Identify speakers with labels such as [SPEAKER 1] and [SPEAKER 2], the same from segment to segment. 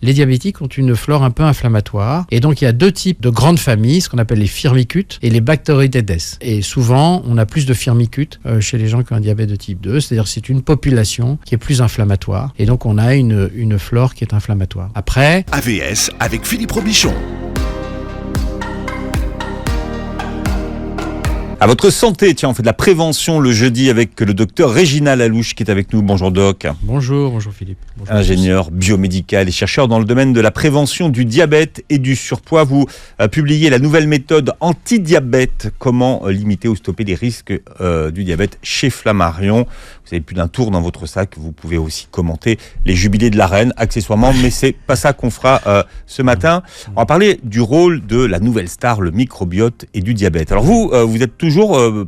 [SPEAKER 1] Les diabétiques ont une flore un peu inflammatoire et donc il y a deux types de grandes familles, ce qu'on appelle les firmicutes et les Bacteroidetes. Et souvent, on a plus de firmicutes chez les gens qui ont un diabète de type 2, c'est-à-dire c'est une population qui est plus inflammatoire et donc on a une flore qui est inflammatoire. Après,
[SPEAKER 2] AVS avec Philippe Robichon.
[SPEAKER 3] À votre santé, tiens, on fait de la prévention le jeudi avec le docteur Réginald Alouche qui est avec nous. Bonjour doc.
[SPEAKER 1] bonjour Philippe. Bonjour
[SPEAKER 3] Ingénieur biomédical et chercheur dans le domaine de la prévention du diabète et du surpoids. Vous publiez la nouvelle méthode anti-diabète, comment limiter ou stopper les risques du diabète chez Flammarion. Vous avez plus d'un tour dans votre sac. Vous pouvez aussi commenter les jubilés de la reine, accessoirement, mais c'est pas ça qu'on fera ce matin. On va parler du rôle de la nouvelle star, le microbiote et du diabète. Alors vous êtes toujours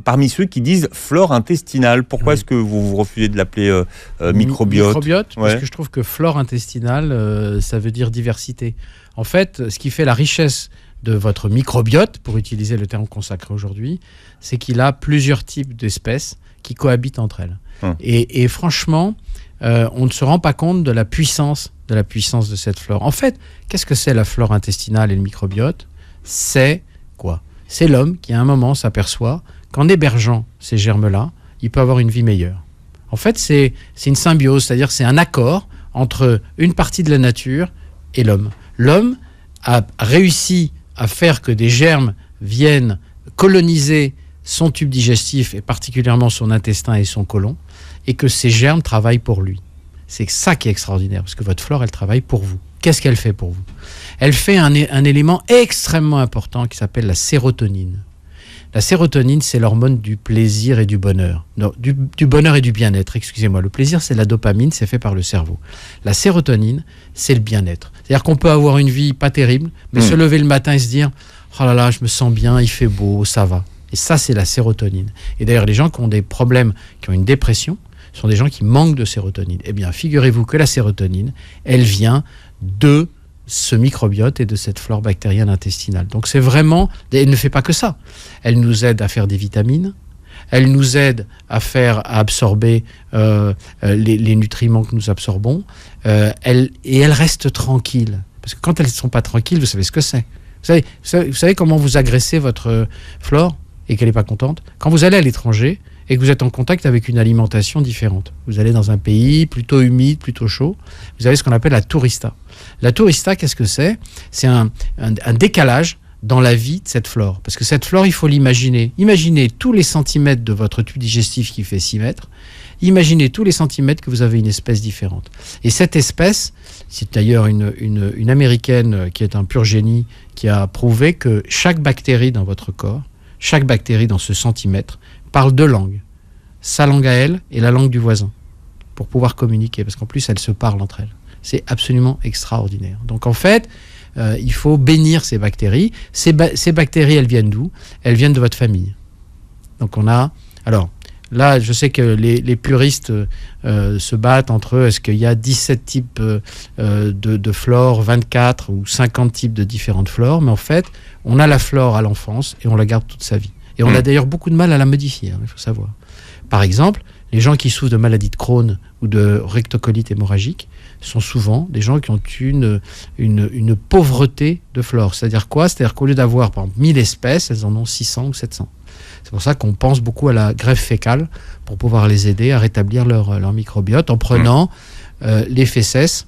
[SPEAKER 3] parmi ceux qui disent flore intestinale. Pourquoi est-ce que vous refusez de l'appeler microbiote ?
[SPEAKER 1] Microbiote, parce que je trouve que flore intestinale, ça veut dire diversité. En fait, ce qui fait la richesse de votre microbiote, pour utiliser le terme consacré aujourd'hui, c'est qu'il a plusieurs types d'espèces qui cohabitent entre elles. Et franchement, on ne se rend pas compte de la puissance de cette flore. En fait, qu'est-ce que c'est la flore intestinale et le microbiote ? C'est quoi ? C'est l'homme qui, à un moment, s'aperçoit qu'en hébergeant ces germes-là, il peut avoir une vie meilleure. En fait, c'est une symbiose, c'est-à-dire c'est un accord entre une partie de la nature et l'homme. L'homme a réussi à faire que des germes viennent coloniser son tube digestif et particulièrement son intestin et son côlon, et que ces germes travaillent pour lui. C'est ça qui est extraordinaire, parce que votre flore, elle travaille pour vous. Qu'est-ce qu'elle fait pour vous ? Elle fait un élément extrêmement important qui s'appelle la sérotonine. La sérotonine, c'est l'hormone du plaisir et du bonheur. Non, du bonheur et du bien-être, excusez-moi. Le plaisir, c'est la dopamine, c'est fait par le cerveau. La sérotonine, c'est le bien-être. C'est-à-dire qu'on peut avoir une vie pas terrible, mais se lever le matin et se dire « Oh là là, je me sens bien, il fait beau, ça va ». Et ça, c'est la sérotonine. Et d'ailleurs, les gens qui ont des problèmes, qui ont une dépression, sont des gens qui manquent de sérotonine. Eh bien, figurez-vous que la sérotonine, elle vient de ce microbiote et de cette flore bactérienne intestinale. Donc c'est vraiment, elle ne fait pas que ça. Elle nous aide à faire des vitamines, elle nous aide à absorber les nutriments que nous absorbons, elle reste tranquille. Parce que quand elles ne sont pas tranquilles, vous savez ce que c'est. Vous savez comment vous agressez votre flore et qu'elle n'est pas contente ? Quand vous allez à l'étranger et que vous êtes en contact avec une alimentation différente. Vous allez dans un pays plutôt humide, plutôt chaud, vous avez ce qu'on appelle la tourista. La tourista, qu'est-ce que c'est ? C'est un décalage dans la vie de cette flore. Parce que cette flore, il faut l'imaginer. Imaginez tous les centimètres de votre tube digestif qui fait 6 mètres. Imaginez tous les centimètres que vous avez une espèce différente. Et cette espèce, c'est d'ailleurs une américaine qui est un pur génie, qui a prouvé que chaque bactérie dans votre corps, chaque bactérie dans ce centimètre, parle 2 langues. Sa langue à elle et la langue du voisin. Pour pouvoir communiquer. Parce qu'en plus, elles se parlent entre elles. C'est absolument extraordinaire. Donc en fait, il faut bénir ces bactéries. Ces bactéries, elles viennent d'où ? Elles viennent de votre famille. Donc on a... Alors, là, je sais que les puristes se battent entre eux. Est-ce qu'il y a 17 types de flore, 24 ou 50 types de différentes flores ? Mais en fait, on a la flore à l'enfance et on la garde toute sa vie. Et on a d'ailleurs beaucoup de mal à la modifier, il faut savoir. Par exemple, les gens qui souffrent de maladie de Crohn ou de rectocolite hémorragique sont souvent des gens qui ont une pauvreté de flore. C'est-à-dire quoi ? C'est-à-dire qu'au lieu d'avoir, par exemple, 1000 espèces, elles en ont 600 ou 700. C'est pour ça qu'on pense beaucoup à la greffe fécale pour pouvoir les aider à rétablir leur microbiote en prenant les fesses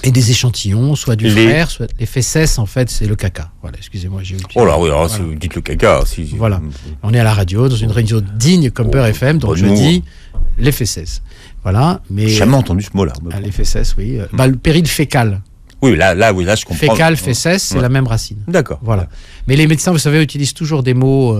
[SPEAKER 1] et des échantillons, soit du frère, soit les fesses, en fait, c'est le caca. Voilà, excusez-moi, j'ai utilisé.
[SPEAKER 3] Oh là, oui, alors, voilà. Si vous dites le caca.
[SPEAKER 1] Voilà, on est à la radio, dans une radio digne comme Peur FM, donc je dis les fesses. Voilà, mais...
[SPEAKER 3] J'ai jamais entendu ce mot-là.
[SPEAKER 1] Les fesses, oui. Le péril fécal.
[SPEAKER 3] Oui, là, je comprends.
[SPEAKER 1] Fécal, fesses, c'est la même racine.
[SPEAKER 3] D'accord.
[SPEAKER 1] Voilà. Mais les médecins, vous savez, utilisent toujours des mots,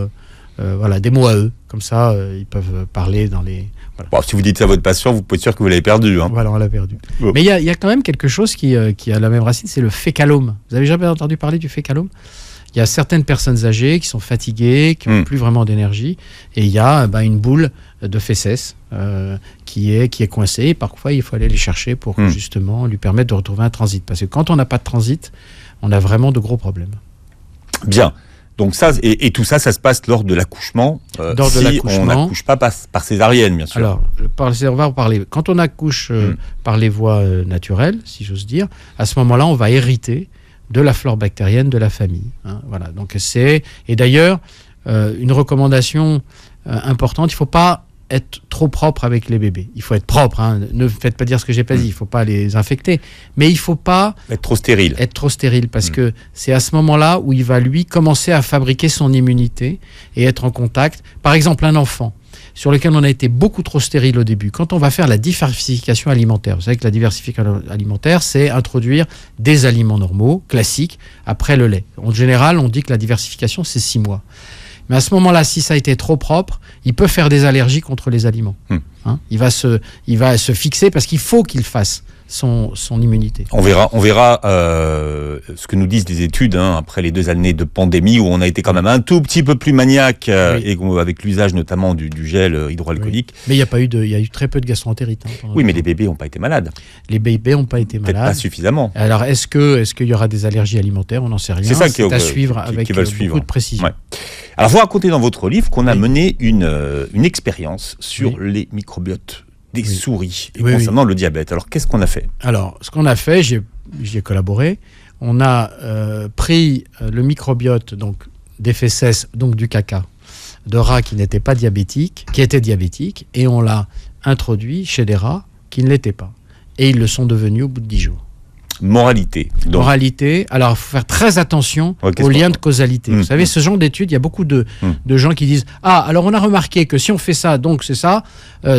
[SPEAKER 1] des mots à eux. Comme ça, ils peuvent parler dans les... Voilà.
[SPEAKER 3] Bon, si vous dites ça à votre patient, vous pouvez être sûr que vous l'avez perdu. Hein.
[SPEAKER 1] Voilà, on l'a perdu. Bon. Mais il y a quand même quelque chose qui a la même racine, c'est le fécalome. Vous avez jamais entendu parler du fécalome ? Il y a certaines personnes âgées qui sont fatiguées, qui n'ont plus vraiment d'énergie, et il y a une boule de fesses qui est coincée. Et parfois, il faut aller les chercher pour justement lui permettre de retrouver un transit. Parce que quand on n'a pas de transit, on a vraiment de gros problèmes.
[SPEAKER 3] Bien. Donc ça, et tout ça, ça se passe lors de l'accouchement, si on n'accouche pas par césarienne, bien sûr.
[SPEAKER 1] Alors, on va en parler. Quand on accouche par les voies naturelles, si j'ose dire, à ce moment-là, on va hériter de la flore bactérienne de la famille. Hein, voilà. Donc et d'ailleurs, une recommandation importante, il ne faut pas être trop propre avec les bébés. Il faut être propre, hein. Ne faites pas dire ce que j'ai pas dit, il ne faut pas les infecter. Mais il ne faut pas
[SPEAKER 3] être trop stérile.
[SPEAKER 1] Parce que c'est à ce moment-là où il va, lui, commencer à fabriquer son immunité et être en contact. Par exemple, un enfant sur lequel on a été beaucoup trop stérile au début. Quand on va faire la diversification alimentaire, vous savez que la diversification alimentaire, c'est introduire des aliments normaux, classiques, après le lait. En général, on dit que la diversification, c'est 6 mois. Mais à ce moment-là, si ça a été trop propre, il peut faire des allergies contre les aliments. Hein, il va se fixer parce qu'il faut qu'il fasse son immunité.
[SPEAKER 3] On verra ce que nous disent les études après les 2 années de pandémie où on a été quand même un tout petit peu plus maniaque et avec l'usage notamment du gel hydroalcoolique.
[SPEAKER 1] Oui. Mais il y a eu très peu de gastroentérite.
[SPEAKER 3] Oui, mais les bébés n'ont pas été malades.
[SPEAKER 1] Les bébés n'ont pas été malades.
[SPEAKER 3] Peut-être pas suffisamment.
[SPEAKER 1] Alors, est-ce qu'il y aura des allergies alimentaires? On n'en sait rien.
[SPEAKER 3] C'est ça qui
[SPEAKER 1] à suivre avec beaucoup de précision.
[SPEAKER 3] Ouais. Alors, vous racontez dans votre livre qu'on a mené une expérience sur les microbiotes des souris concernant le diabète. Alors, qu'est-ce qu'on a fait?
[SPEAKER 1] Alors, ce qu'on a fait, j'y ai collaboré. On a pris le microbiote donc, des fesses, donc du caca, de rats qui n'étaient pas diabétiques, qui étaient diabétiques, et on l'a introduit chez des rats qui ne l'étaient pas. Et ils le sont devenus au bout de 10 jours.
[SPEAKER 3] Moralité.
[SPEAKER 1] Alors il faut faire très attention aux liens de causalité. Vous savez, ce genre d'études, il y a beaucoup de gens qui disent « Ah, alors on a remarqué que si on fait ça, donc c'est ça,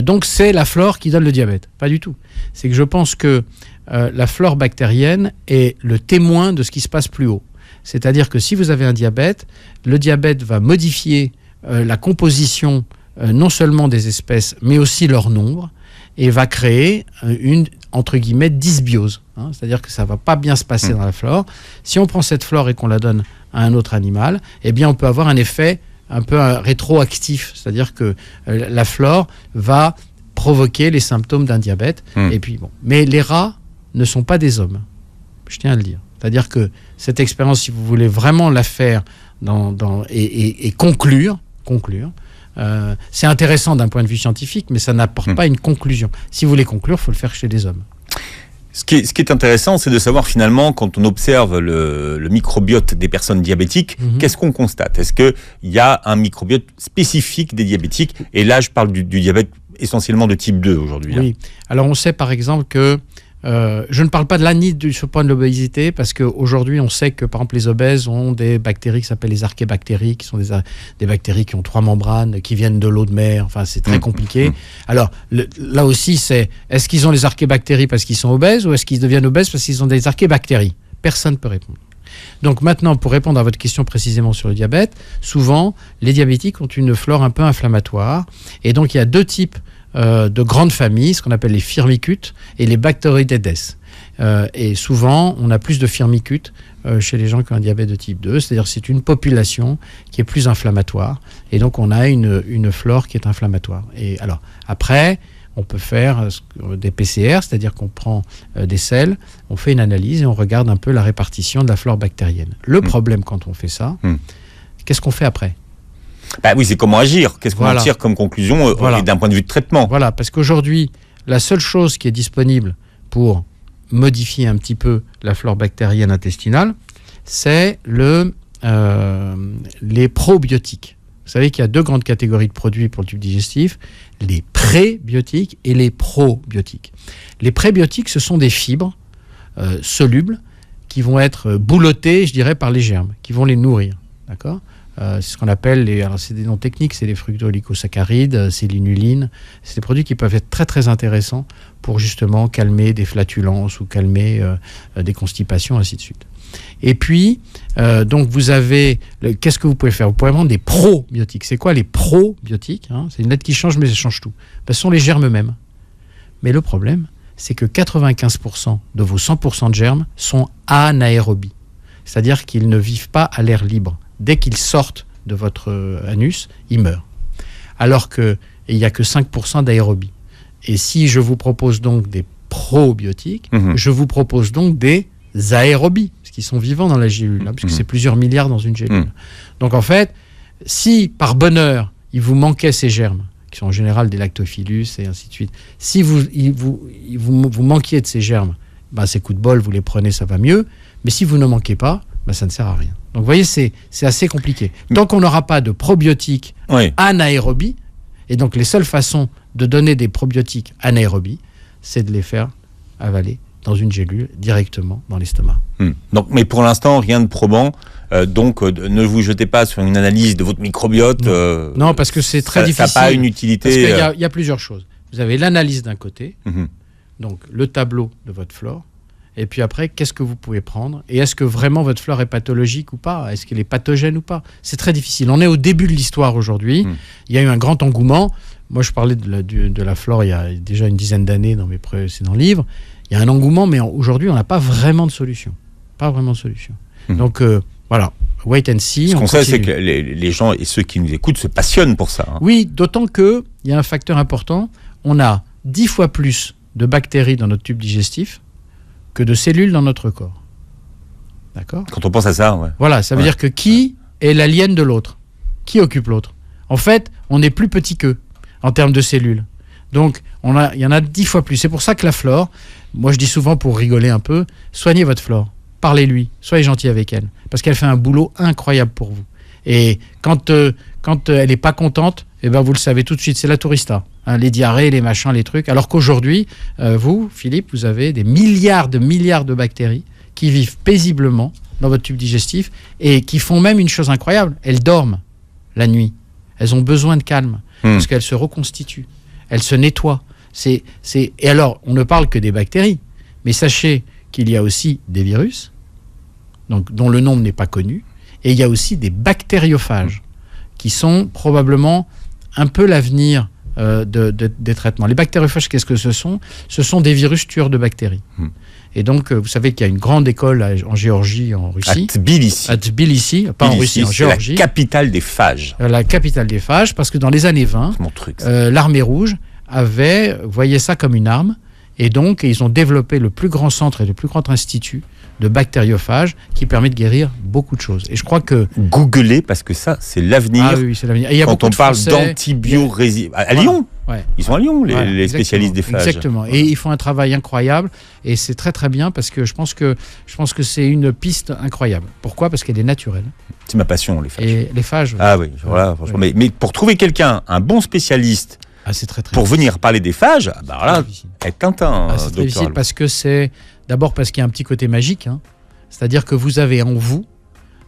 [SPEAKER 1] donc c'est la flore qui donne le diabète. » Pas du tout. C'est que je pense que la flore bactérienne est le témoin de ce qui se passe plus haut. C'est-à-dire que si vous avez un diabète, le diabète va modifier la composition non seulement des espèces, mais aussi leur nombre, et va créer une, entre guillemets, dysbiose. Hein, c'est-à-dire que ça ne va pas bien se passer dans la flore. Si on prend cette flore et qu'on la donne à un autre animal, eh bien on peut avoir un effet un peu rétroactif. C'est-à-dire que la flore va provoquer les symptômes d'un diabète. Et puis, bon. Mais les rats ne sont pas des hommes. Je tiens à le dire. C'est-à-dire que cette expérience, si vous voulez vraiment la faire et conclure, c'est intéressant d'un point de vue scientifique, mais ça n'apporte pas une conclusion. Si vous voulez conclure, il faut le faire chez des hommes.
[SPEAKER 3] Ce qui est intéressant, c'est de savoir finalement, quand on observe le microbiote des personnes diabétiques, qu'est-ce qu'on constate? Est-ce qu'il y a un microbiote spécifique des diabétiques? Et là, je parle du diabète essentiellement de type 2 aujourd'hui.
[SPEAKER 1] Oui. Alors, on sait par exemple que je ne parle pas de là ni du point de l'obésité, parce qu'aujourd'hui, on sait que, par exemple, les obèses ont des bactéries qui s'appellent les archébactéries, qui sont des bactéries qui ont 3 membranes, qui viennent de l'eau de mer. Enfin, c'est très compliqué. Alors, là aussi, est-ce qu'ils ont les archébactéries parce qu'ils sont obèses, ou est-ce qu'ils deviennent obèses parce qu'ils ont des archébactéries? Personne ne peut répondre. Donc maintenant, pour répondre à votre question précisément sur le diabète, souvent, les diabétiques ont une flore un peu inflammatoire. Et donc, il y a 2 types de grandes familles, ce qu'on appelle les firmicutes et les Bacteroidetes. Et souvent, on a plus de firmicutes chez les gens qui ont un diabète de type 2, c'est-à-dire que c'est une population qui est plus inflammatoire, et donc on a une flore qui est inflammatoire. Et alors, après, on peut faire des PCR, c'est-à-dire qu'on prend des selles, on fait une analyse et on regarde un peu la répartition de la flore bactérienne. Le problème quand on fait ça, qu'est-ce qu'on fait après ?
[SPEAKER 3] Oui, c'est comment agir. Qu'est-ce qu'on en tire comme conclusion d'un point de vue de traitement?
[SPEAKER 1] Voilà, parce qu'aujourd'hui, la seule chose qui est disponible pour modifier un petit peu la flore bactérienne intestinale, c'est les probiotiques. Vous savez qu'il y a 2 grandes catégories de produits pour le tube digestif, les prébiotiques et les probiotiques. Les prébiotiques, ce sont des fibres solubles qui vont être boulottées, je dirais, par les germes, qui vont les nourrir. D'accord ? C'est ce qu'on appelle, alors c'est des noms techniques, c'est les fructooligosaccharides, c'est l'inuline. C'est des produits qui peuvent être très très intéressants pour justement calmer des flatulences ou calmer des constipations, ainsi de suite. Et puis, donc vous avez, qu'est-ce que vous pouvez faire? Vous pouvez vendre des probiotiques. C'est quoi les probiotiques, hein? C'est une lettre qui change, mais ça change tout. Ce sont les germes eux-mêmes. Mais le problème, c'est que 95% de vos 100% de germes sont anaérobies. C'est-à-dire qu'ils ne vivent pas à l'air libre. Dès qu'ils sortent de votre anus, ils meurent. Alors qu'il n'y a que 5% d'aérobie. Et si je vous propose donc des probiotiques, je vous propose donc des aérobies, ce qui sont vivants dans la gélule, puisque c'est plusieurs milliards dans une gélule. Donc en fait, si par bonheur, il vous manquait ces germes, qui sont en général des lactophilus et ainsi de suite, si vous manquiez de ces germes, c'est coup de bol, vous les prenez, ça va mieux. Mais si vous ne manquez pas, ça ne sert à rien. Donc vous voyez, c'est assez compliqué. Tant qu'on n'aura pas de probiotiques anaérobies, et donc les seules façons de donner des probiotiques anaérobies, c'est de les faire avaler dans une gélule directement dans l'estomac.
[SPEAKER 3] Donc, mais pour l'instant, rien de probant. Donc, ne vous jetez pas sur une analyse de votre microbiote.
[SPEAKER 1] Non, parce que c'est très difficile.
[SPEAKER 3] Ça n'a pas une utilité.
[SPEAKER 1] Parce qu'il y a plusieurs choses. Vous avez l'analyse d'un côté, donc le tableau de votre flore. Et puis après, qu'est-ce que vous pouvez prendre? Et est-ce que vraiment votre flore est pathologique ou pas? Est-ce qu'elle est pathogène ou pas? C'est très difficile. On est au début de l'histoire aujourd'hui. Il y a eu un grand engouement. Moi, je parlais de la flore il y a déjà une dizaine d'années dans mes précédents livres. Il y a un engouement, mais aujourd'hui, on n'a pas vraiment de solution. Pas vraiment de solution. Donc, voilà, wait and see.
[SPEAKER 3] Ce qu'on sait, c'est que les gens et ceux qui nous écoutent se passionnent pour ça.
[SPEAKER 1] Oui, d'autant qu'il y a un facteur important. On a 10 fois plus de bactéries dans notre tube digestif que de cellules dans notre corps. D'accord ?
[SPEAKER 3] Quand on pense à ça,
[SPEAKER 1] Voilà, ça veut dire que qui est l'alien de l'autre ? Qui occupe l'autre ? En fait, on est plus petit qu'eux en termes de cellules. Donc, il y en a 10 fois plus. C'est pour ça que la flore, moi je dis souvent pour rigoler un peu, soignez votre flore, parlez-lui, soyez gentil avec elle, parce qu'elle fait un boulot incroyable pour vous. Et quand elle n'est pas contente, vous le savez tout de suite, c'est la tourista. Les diarrhées, les machins, les trucs. Alors qu'aujourd'hui, vous, Philippe, vous avez des milliards de bactéries qui vivent paisiblement dans votre tube digestif et qui font même une chose incroyable. Elles dorment la nuit. Elles ont besoin de calme parce qu'elles se reconstituent. Elles se nettoient. Et alors, on ne parle que des bactéries. Mais sachez qu'il y a aussi des virus, donc, dont le nombre n'est pas connu. Et il y a aussi des bactériophages qui sont probablement un peu l'avenir des traitements. Les bactériophages, qu'est-ce que ce sont ? Ce sont des virus tueurs de bactéries. Et donc, vous savez qu'il y a une grande école en Géorgie, en Russie. À Tbilissi, pas en Russie, en Géorgie.
[SPEAKER 3] C'est la capitale des phages.
[SPEAKER 1] La capitale des phages, parce que dans les années 20, l'armée rouge voyait ça comme une arme. Et donc, ils ont développé le plus grand centre et le plus grand institut de bactériophages qui permet de guérir beaucoup de choses. Et je crois que...
[SPEAKER 3] Googlez, parce que ça, c'est l'avenir.
[SPEAKER 1] Ah oui, c'est l'avenir. Et
[SPEAKER 3] quand on parle d'antibiorésistance... À Lyon, ils sont à Lyon, les spécialistes des phages.
[SPEAKER 1] Exactement. Et ils font un travail incroyable. Et c'est très très bien parce que je pense que c'est une piste incroyable. Pourquoi ? Parce qu'elle est naturelle.
[SPEAKER 3] C'est ma passion, les phages.
[SPEAKER 1] Et les phages...
[SPEAKER 3] Ah oui, voilà. Franchement. Mais pour trouver quelqu'un, un bon spécialiste...
[SPEAKER 1] c'est très, très
[SPEAKER 3] pour
[SPEAKER 1] difficile.
[SPEAKER 3] Venir parler des phages, être Tintin.
[SPEAKER 1] C'est très difficile parce que d'abord parce qu'il y a un petit côté magique, c'est-à-dire que vous avez en vous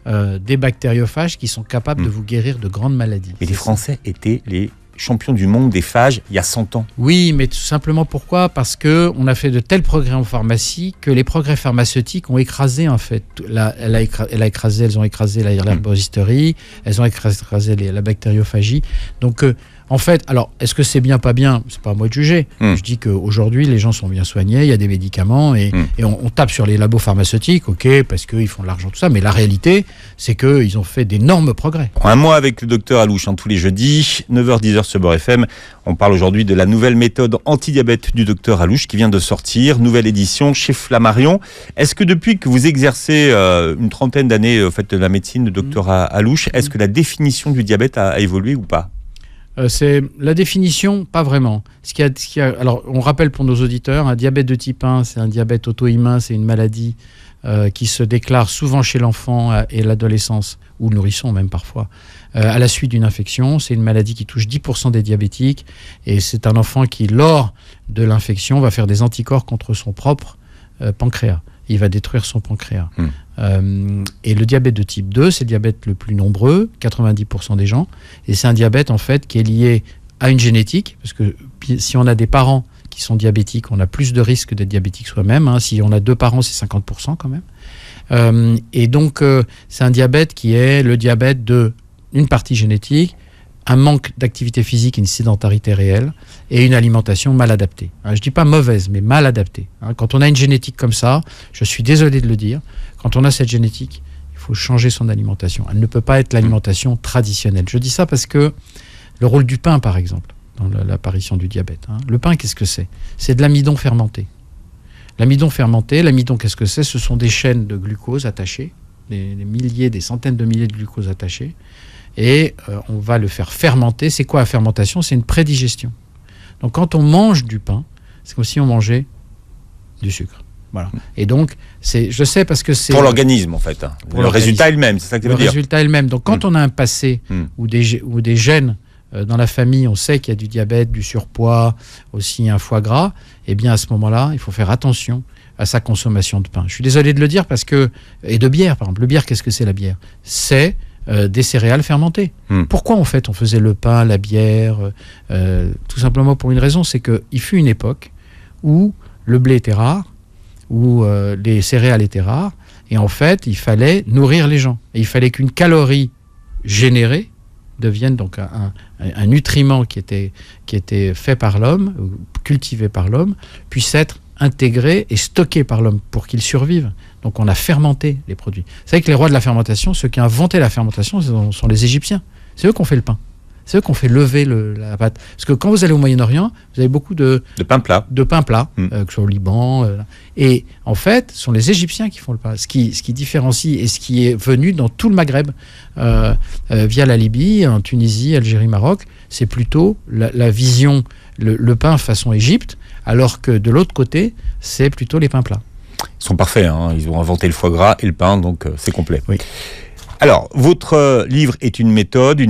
[SPEAKER 1] des bactériophages qui sont capables de vous guérir de grandes maladies.
[SPEAKER 3] Et les Français étaient les champions du monde des phages il y a 100 ans.
[SPEAKER 1] Oui, mais tout simplement pourquoi ? Parce qu'on a fait de tels progrès en pharmacie que les progrès pharmaceutiques ont écrasé en fait. Elles ont écrasé l'herboristerie, elles ont écrasé la bactériophagie. Donc en fait, alors, est-ce que c'est bien, pas bien ? C'est pas à moi de juger. Je dis qu'aujourd'hui, les gens sont bien soignés, il y a des médicaments et on tape sur les labos pharmaceutiques, parce qu'ils font de l'argent, tout ça. Mais la réalité, c'est qu'ils ont fait d'énormes progrès.
[SPEAKER 3] Un mois avec le docteur Alouche, tous les jeudis, 9h-10h sur Beurre FM. On parle aujourd'hui de la nouvelle méthode anti-diabète du docteur Alouche qui vient de sortir, nouvelle édition chez Flammarion. Est-ce que depuis que vous exercez une trentaine d'années de la médecine de docteur Alouche, est-ce que la définition du diabète a évolué ou pas ?
[SPEAKER 1] C'est la définition, pas vraiment. Alors, on rappelle pour nos auditeurs, un diabète de type 1, c'est un diabète auto-immun, c'est une maladie qui se déclare souvent chez l'enfant et l'adolescence, ou le nourrisson même parfois, à la suite d'une infection. C'est une maladie qui touche 10% des diabétiques, et c'est un enfant qui, lors de l'infection, va faire des anticorps contre son propre pancréas. Il va détruire son pancréas. Et le diabète de type 2, c'est le diabète le plus nombreux, 90% des gens. Et c'est un diabète, en fait, qui est lié à une génétique, parce que si on a des parents qui sont diabétiques, on a plus de risques d'être diabétique soi-même. Si on a 2 parents, c'est 50% quand même. Et donc, c'est un diabète qui est le diabète d'une partie génétique, un manque d'activité physique, une sédentarité réelle et une alimentation mal adaptée. Je ne dis pas mauvaise, mais mal adaptée. Quand on a une génétique comme ça, je suis désolé de le dire, quand on a cette génétique, il faut changer son alimentation. Elle ne peut pas être l'alimentation traditionnelle. Je dis ça parce que le rôle du pain, par exemple, dans l'apparition du diabète. Le pain, qu'est-ce que c'est ? C'est de l'amidon fermenté. L'amidon fermenté, l'amidon, qu'est-ce que c'est ? Ce sont des chaînes de glucose attachées, des milliers, des centaines de milliers de glucose attachés. Et on va le faire fermenter. C'est quoi la fermentation ? C'est une prédigestion. Donc quand on mange du pain, c'est comme si on mangeait du sucre. Voilà. Et donc, je sais parce que c'est...
[SPEAKER 3] Pour l'organisme, en fait. Le résultat est le même, c'est ça que tu veux dire.
[SPEAKER 1] Le résultat est le même. Donc quand on a un passé ou des gènes dans la famille, on sait qu'il y a du diabète, du surpoids, aussi un foie gras, eh bien à ce moment-là, il faut faire attention à sa consommation de pain. Je suis désolé de le dire parce que... Et de bière, par exemple. Le bière, qu'est-ce que c'est la bière ? C'est des céréales fermentées. Pourquoi en fait on faisait le pain, la bière tout simplement pour une raison, c'est qu'il fut une époque où le blé était rare, où les céréales étaient rares, et en fait il fallait nourrir les gens. Et il fallait qu'une calorie générée devienne donc un nutriment qui était fait par l'homme, cultivé par l'homme, puisse être intégré et stocké par l'homme pour qu'il survive. Donc on a fermenté les produits. Vous savez que les rois de la fermentation, ceux qui ont inventé la fermentation, ce sont les Égyptiens. C'est eux qui ont fait le pain. C'est eux qui ont fait lever la pâte. Parce que quand vous allez au Moyen-Orient, vous avez beaucoup de pain plat. Que ce soit au Liban. Et en fait, ce sont les Égyptiens qui font le pain. Ce qui différencie et ce qui est venu dans tout le Maghreb, via la Libye, en Tunisie, Algérie, Maroc, c'est plutôt la vision, le pain façon Égypte, alors que de l'autre côté, c'est plutôt les pains plats.
[SPEAKER 3] Ils sont parfaits, hein. Ils ont inventé le foie gras et le pain, donc c'est complet.
[SPEAKER 1] Oui.
[SPEAKER 3] Alors, votre livre est une méthode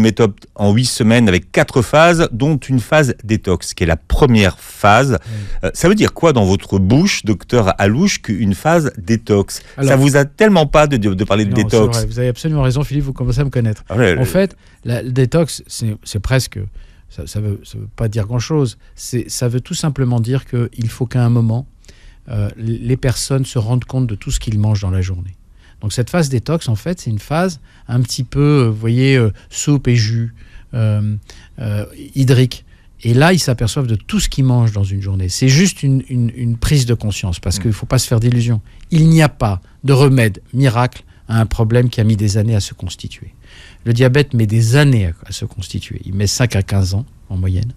[SPEAKER 3] en 8 semaines avec 4 phases, dont une phase détox, qui est la première phase. Oui. Ça veut dire quoi dans votre bouche, docteur Alouche, qu'une phase détox ? Ça vous a tellement pas de parler de détox.
[SPEAKER 1] C'est vrai, vous avez absolument raison, Philippe, vous commencez à me connaître. En fait, le détox, c'est presque... Ça veut pas dire grand-chose. Ça veut tout simplement dire qu'il faut qu'à un moment, les personnes se rendent compte de tout ce qu'ils mangent dans la journée. Donc cette phase détox, en fait, c'est une phase un petit peu, vous voyez, soupe et jus, hydrique. Et là, ils s'aperçoivent de tout ce qu'ils mangent dans une journée. C'est juste une prise de conscience, parce qu'il ne faut pas se faire d'illusions. Il n'y a pas de remède miracle à un problème qui a mis des années à se constituer. Le diabète met des années à se constituer. Il met 5 à 15 ans en moyenne.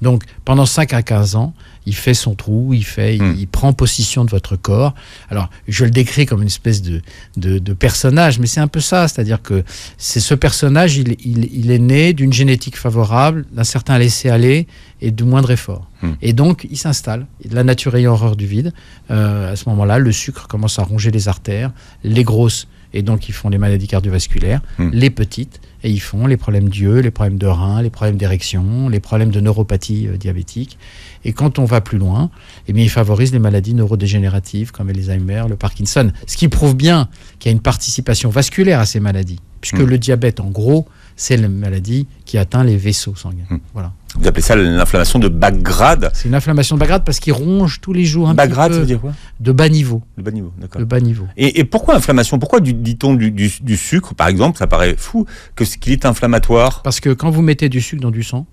[SPEAKER 1] Donc, pendant 5 à 15 ans, il fait son trou, il prend possession de votre corps. Alors, je le décris comme une espèce de personnage, mais c'est un peu ça. C'est-à-dire que ce personnage, il est né d'une génétique favorable, d'un certain laisser-aller et de moindre effort. Et donc, il s'installe. La nature ayant horreur du vide, à ce moment-là, le sucre commence à ronger les artères, les grosses, et donc ils font les maladies cardiovasculaires, les petites, et ils font les problèmes d'yeux, les problèmes de reins, les problèmes d'érection, les problèmes de neuropathie diabétique. Et quand on va plus loin, eh bien, ils favorisent les maladies neurodégénératives comme l'Alzheimer, le Parkinson. Ce qui prouve bien qu'il y a une participation vasculaire à ces maladies, puisque le diabète, en gros, c'est la maladie qui atteint les vaisseaux sanguins. Voilà.
[SPEAKER 3] Vous appelez ça l'inflammation de bas grade ?
[SPEAKER 1] C'est une inflammation de bas grade parce qu'il ronge tous les jours un
[SPEAKER 3] bas
[SPEAKER 1] petit
[SPEAKER 3] grade,
[SPEAKER 1] peu.
[SPEAKER 3] Ça veut dire quoi ?
[SPEAKER 1] De bas niveau.
[SPEAKER 3] De bas niveau, d'accord.
[SPEAKER 1] De bas niveau.
[SPEAKER 3] Et pourquoi inflammation ? Pourquoi dit-on du sucre, par exemple, ça paraît fou, qu'il est inflammatoire ?
[SPEAKER 1] Parce que quand vous mettez du sucre dans du sang,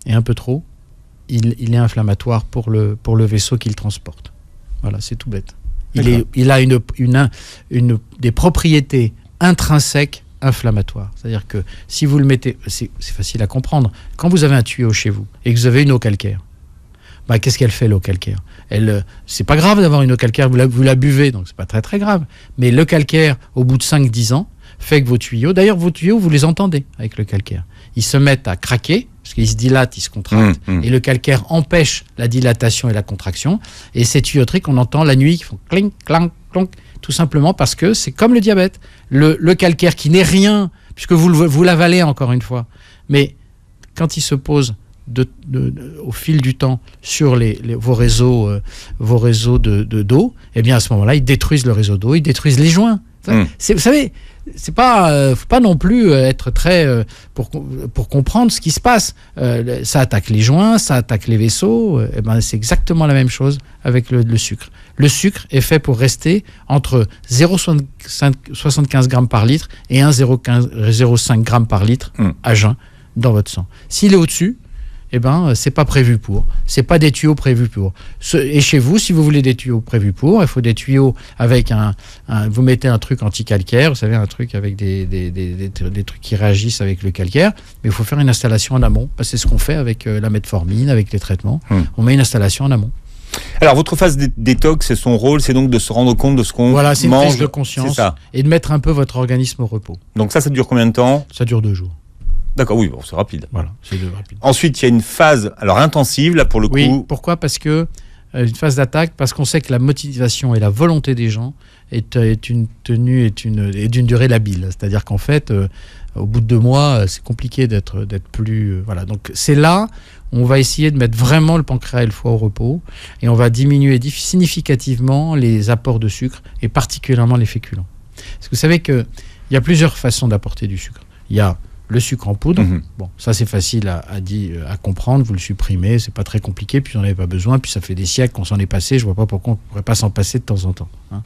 [SPEAKER 1] et un peu trop, il est inflammatoire pour le vaisseau qu'il transporte. Voilà, c'est tout bête. Il a des propriétés intrinsèques inflammatoire. C'est-à-dire que si vous le mettez, c'est facile à comprendre, quand vous avez un tuyau chez vous et que vous avez une eau calcaire, qu'est-ce qu'elle fait, l'eau calcaire ? C'est pas grave d'avoir une eau calcaire, vous la buvez, donc c'est pas très très grave. Mais le calcaire, au bout de 5-10 ans, fait que vos tuyaux, vous les entendez avec le calcaire, ils se mettent à craquer, parce qu'ils se dilatent, ils se contractent, et le calcaire empêche la dilatation et la contraction, et ces tuyauteries qu'on entend la nuit, qui font clink, clank, clonk, tout simplement parce que c'est comme le diabète. Le calcaire qui n'est rien, puisque vous l'avalez encore une fois, mais quand il se pose au fil du temps sur vos réseaux d'eau, eh bien à ce moment-là, ils détruisent le réseau d'eau, ils détruisent les joints. Vous savez, c'est pas, faut pas non plus être très pour comprendre ce qui se passe. Ça attaque les joints, ça attaque les vaisseaux. C'est exactement la même chose avec le sucre. Le sucre est fait pour rester entre 0,75 grammes par litre et 1,05 grammes par litre à jeun dans votre sang. S'il est au-dessus, c'est pas prévu pour. C'est pas des tuyaux prévus pour. Et chez vous, si vous voulez des tuyaux prévus pour, il faut des tuyaux avec vous mettez un truc anti-calcaire, vous savez, un truc avec des trucs qui réagissent avec le calcaire, mais il faut faire une installation en amont. C'est ce qu'on fait avec la metformine, avec les traitements. On met une installation en amont.
[SPEAKER 3] Alors, votre phase détox, son rôle, c'est donc de se rendre compte de ce qu'on
[SPEAKER 1] Voilà, c'est une
[SPEAKER 3] mange.
[SPEAKER 1] prise de conscience
[SPEAKER 3] C'est ça.
[SPEAKER 1] et de mettre un peu votre organisme au repos.
[SPEAKER 3] Donc ça dure combien de temps?
[SPEAKER 1] Ça dure 2 jours.
[SPEAKER 3] D'accord, oui, bon, c'est rapide.
[SPEAKER 1] Voilà, c'est rapide.
[SPEAKER 3] Ensuite, il y a une phase, alors intensive, là, pour le
[SPEAKER 1] Oui,
[SPEAKER 3] coup.
[SPEAKER 1] pourquoi? Parce que une phase d'attaque, parce qu'on sait que la motivation et la volonté des gens est une tenue, est d'une durée labile. C'est-à-dire qu'en fait, au bout de 2 mois, c'est compliqué d'être plus... voilà. Donc c'est là, on va essayer de mettre vraiment le pancréas et le foie au repos, et on va diminuer significativement les apports de sucre, et particulièrement les féculents. Parce que vous savez qu'il y a plusieurs façons d'apporter du sucre. Il y a le sucre en poudre, bon, ça c'est facile à comprendre, vous le supprimez, c'est pas très compliqué, puis on n'en avait pas besoin, puis ça fait des siècles qu'on s'en est passé, je vois pas pourquoi on ne pourrait pas s'en passer de temps en temps. Hein.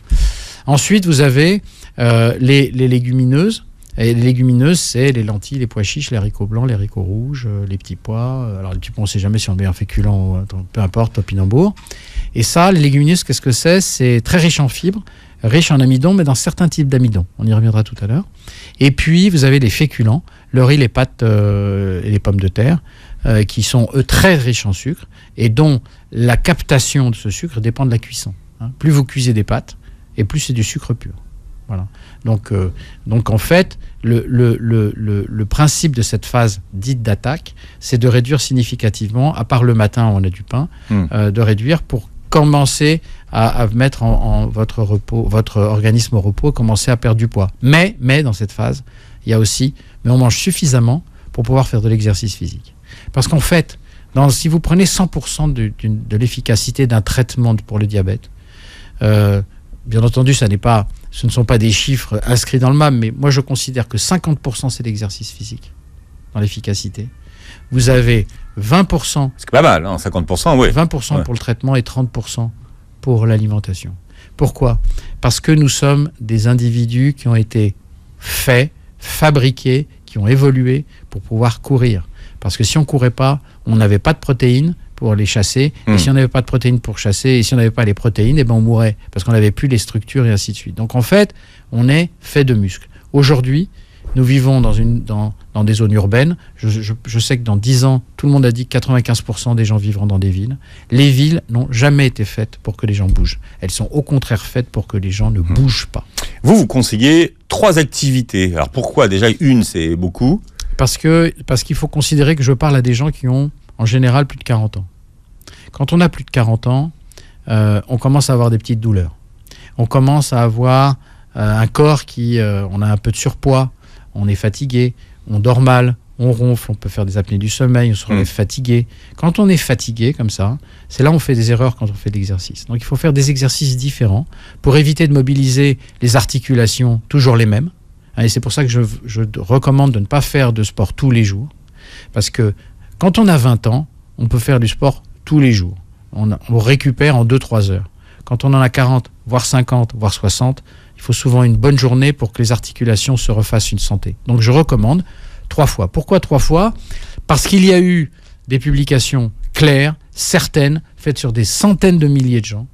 [SPEAKER 1] Ensuite, vous avez les légumineuses. Et les légumineuses, c'est les lentilles, les pois chiches, les haricots blancs, les haricots rouges, les petits pois. Alors les petits pois, on ne sait jamais si on met un féculent, peu importe, topinambour. Et ça, les légumineuses, qu'est-ce que c'est? C'est très riche en fibres, riche en amidon, mais dans certains types d'amidon. On y reviendra tout à l'heure. Et puis, vous avez les féculents, le riz, les pâtes et les pommes de terre, qui sont, eux, très riches en sucre et dont la captation de ce sucre dépend de la cuisson. Hein. Plus vous cuisez des pâtes, et plus c'est du sucre pur. Voilà. Donc en fait, le principe de cette phase dite d'attaque, c'est de réduire significativement, à part le matin où on a du pain, de réduire pour commencer à mettre en votre organisme au repos, commencer à perdre du poids. Mais dans cette phase, il y a aussi, mais on mange suffisamment pour pouvoir faire de l'exercice physique. Parce qu'en fait, si vous prenez 100% de l'efficacité d'un traitement pour le diabète, bien entendu, ce ne sont pas des chiffres inscrits dans le MAM, mais moi je considère que 50% c'est l'exercice physique dans l'efficacité. Vous avez 20%.
[SPEAKER 3] C'est pas mal, hein, 50%, oui.
[SPEAKER 1] 20% pour le traitement et 30% pour l'alimentation. Pourquoi? Parce que nous sommes des individus qui ont été fabriqués, qui ont évolué pour pouvoir courir. Parce que si on ne courait pas, on n'avait pas de protéines pour les chasser, et si on n'avait pas de protéines pour chasser, et si on n'avait pas les protéines, on mourrait, parce qu'on n'avait plus les structures et ainsi de suite. Donc en fait, on est fait de muscles. Aujourd'hui, nous vivons dans des zones urbaines. Je sais que dans 10 ans, tout le monde a dit que 95% des gens vivront dans des villes. Les villes n'ont jamais été faites pour que les gens bougent. Elles sont au contraire faites pour que les gens ne bougent pas.
[SPEAKER 3] Vous conseillez 3 activités. Alors pourquoi? Déjà, une, c'est beaucoup.
[SPEAKER 1] Parce qu'il faut considérer que je parle à des gens qui ont en général plus de 40 ans. Quand on a plus de 40 ans, on commence à avoir des petites douleurs. On commence à avoir un corps on a un peu de surpoids, on est fatigué, on dort mal, on ronfle, on peut faire des apnées du sommeil, on se relève fatigué. Quand on est fatigué comme ça, c'est là où on fait des erreurs quand on fait de l'exercice. Donc il faut faire des exercices différents pour éviter de mobiliser les articulations toujours les mêmes. Et c'est pour ça que je recommande de ne pas faire de sport tous les jours. Parce que quand on a 20 ans, on peut faire du sport tous les jours. On récupère en 2-3 heures. Quand on en a 40, voire 50, voire 60, il faut souvent une bonne journée pour que les articulations se refassent une santé. Donc je recommande 3 fois. Pourquoi 3 fois? Parce qu'il y a eu des publications claires, certaines, faites sur des centaines de milliers de gens,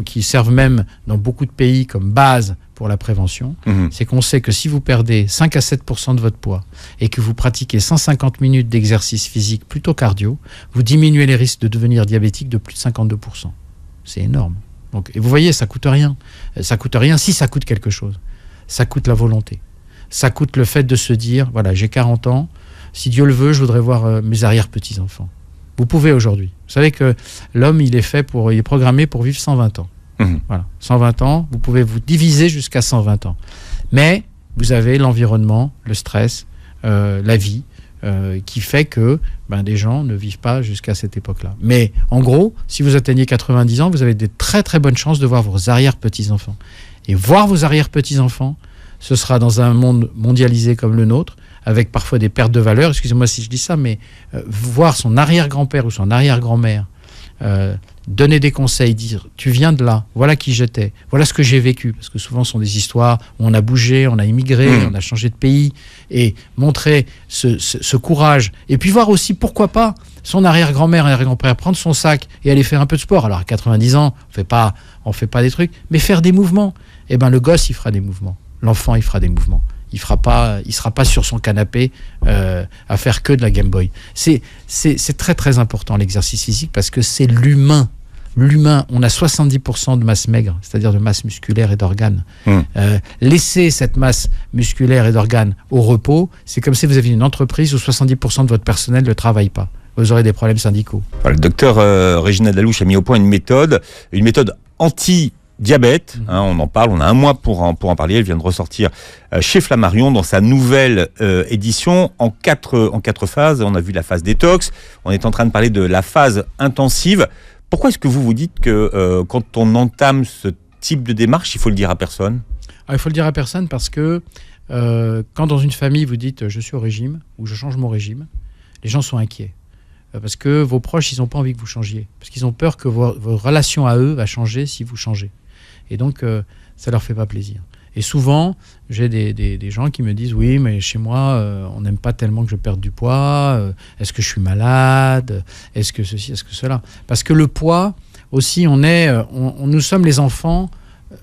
[SPEAKER 1] qui servent même dans beaucoup de pays comme base pour la prévention. C'est qu'on sait que si vous perdez 5 à 7% de votre poids et que vous pratiquez 150 minutes d'exercice physique plutôt cardio, vous diminuez les risques de devenir diabétique de plus de 52%. C'est énorme. Donc, et vous voyez, ça coûte rien. Ça coûte rien si ça coûte quelque chose. Ça coûte la volonté. Ça coûte le fait de se dire, voilà, j'ai 40 ans, si Dieu le veut, je voudrais voir mes arrière-petits-enfants. Vous pouvez aujourd'hui. Vous savez que l'homme, il est programmé pour vivre 120 ans. Voilà, 120 ans, vous pouvez vous diviser jusqu'à 120 ans. Mais vous avez l'environnement, le stress, la vie, qui fait que des gens ne vivent pas jusqu'à cette époque-là. Mais en gros, si vous atteignez 90 ans, vous avez de très très bonnes chances de voir vos arrière-petits-enfants. Et voir vos arrière-petits-enfants, ce sera dans un monde mondialisé comme le nôtre, avec parfois des pertes de valeur, excusez-moi si je dis ça, mais voir son arrière-grand-père ou son arrière-grand-mère donner des conseils, dire tu viens de là, voilà qui j'étais, voilà ce que j'ai vécu, parce que souvent ce sont des histoires où on a bougé, on a immigré, on a changé de pays, et montrer ce courage, et puis voir aussi pourquoi pas son arrière-grand-mère, arrière-grand-père prendre son sac et aller faire un peu de sport. Alors à 90 ans, on fait pas des trucs, mais faire des mouvements. Et le gosse il fera des mouvements, l'enfant il fera des mouvements. Il sera pas sur son canapé à faire que de la Game Boy. C'est très très important l'exercice physique parce que c'est l'humain l'humain, on a 70% de masse maigre, c'est-à-dire de masse musculaire et d'organes. Laissez cette masse musculaire et d'organes au repos, c'est comme si vous aviez une entreprise où 70% de votre personnel ne travaille pas. Vous aurez des problèmes syndicaux.
[SPEAKER 3] Voilà, le docteur Réginald Alouche a mis au point une méthode anti-diabète. On en parle, on a un mois pour en parler. Elle vient de ressortir chez Flammarion dans sa nouvelle édition en quatre phases. On a vu la phase détox, on est en train de parler de la phase intensive. Pourquoi est-ce que vous dites que quand on entame ce type de démarche, il faut le dire à personne ?
[SPEAKER 1] Il faut le dire à personne parce que quand dans une famille vous dites je suis au régime ou je change mon régime, les gens sont inquiets. Parce que vos proches, ils n'ont pas envie que vous changiez. Parce qu'ils ont peur que vos relations à eux va changer si vous changez. Et donc, ça ne leur fait pas plaisir. Et souvent, j'ai des gens qui me disent « Oui, mais chez moi, on n'aime pas tellement que je perde du poids. Est-ce que je suis malade ? Est-ce que ceci, est-ce que cela ?» Parce que le poids, aussi, nous sommes les enfants,